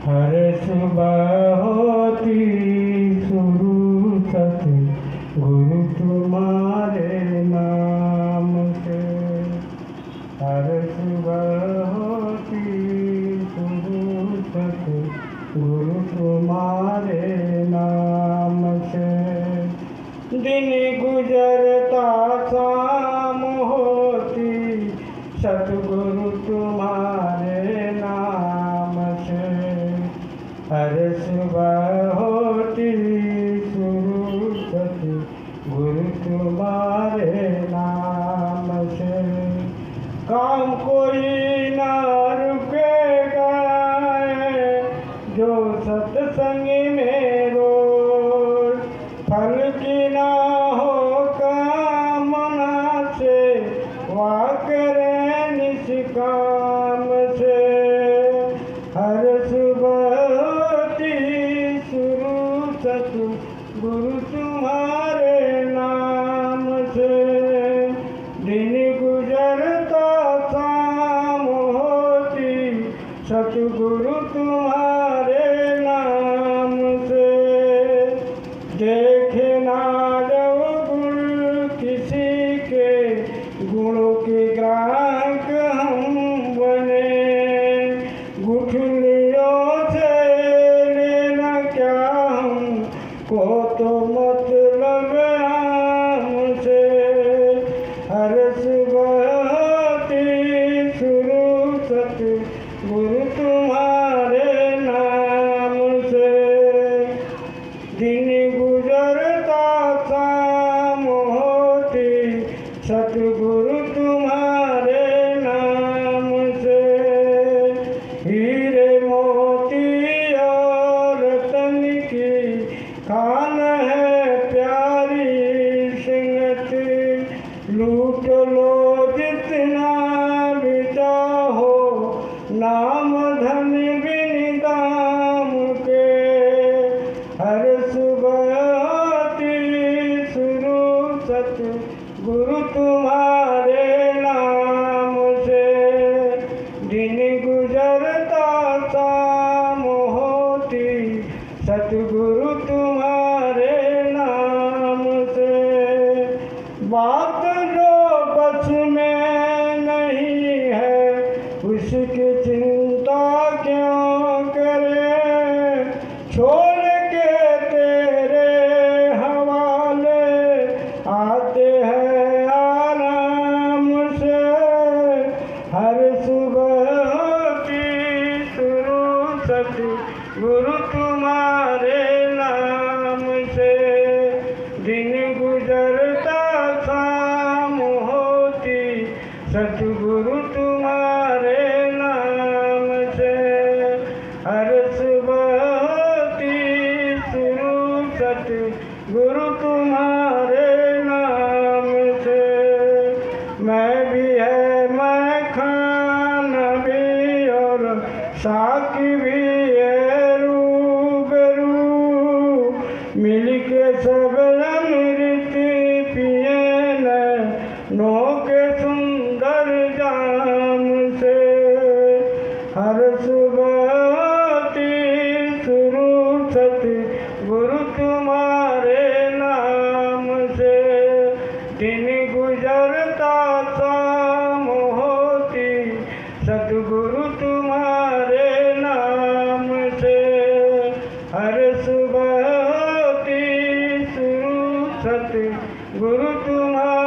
हर सुबह होती शुरू सती गुरु तुम्हारे नाम से। हर सुबह होती शुरू सती गुरु तुम्हारे नाम से। दिन गुजरता शाम होती सतगुरु तुम्हारे नाम से। हर सुबह होती शुरू सती गुरु तुम्हारे नाम से। काम कोई ना रुकेगा जो सत्संग में रोज, फल की ना हो कामना से वाह करे निष्काम से। हर सुबह होती शुरू सतु गुरु तुम्हारे नाम से। दिन गुजरता शाम होती सतगुरु तुम्हारे नाम से। देखे ना जब गुरु किसी के गुणों के ग्राहक हम बने। गुठलियों से लेना क्या हमको तो मतलब हमसे। हर सुबह होती शुरू सती गुरु तुम्हारे नाम से। दिन गुजरता शाम होती सतगुरु तुम्हारे नाम से। हीरे मोती और रतन की खान है प्यारी संगत। लूट लो जितना भी चाहो नाम धन बिन दाम के। हर सुबह होती शुरू सत गुरु तुम्हारे नाम से। दिन गुजरता शाम होती सतगुरु तुम्हारे नाम से। बात जो बस में नहीं है उसकी चिंता क्यों करे। छोड़ के तेरे हवाले आते हैं आराम से। हर सुबह होती शुरू सती गुरु तुम्हारे नाम से। दिन गुजरता शाम होती सतगुरु तुम्हारे नाम से। हर सुबह होती शुरू सती गुरु तुम्हारे नाम से। मैं भी है मैं खान भी और साकी भी है रूबरू। मिल के सब अमृत पिए नो के सुंदर जाम से। हर सुबह होती शुरू सती गुरु तुम्हारे नाम से। दिन गुजरता शाम होती सतगुरु तुम्हारे नाम से। हर सुबह होती शुरू सती गुरु तुम्हारे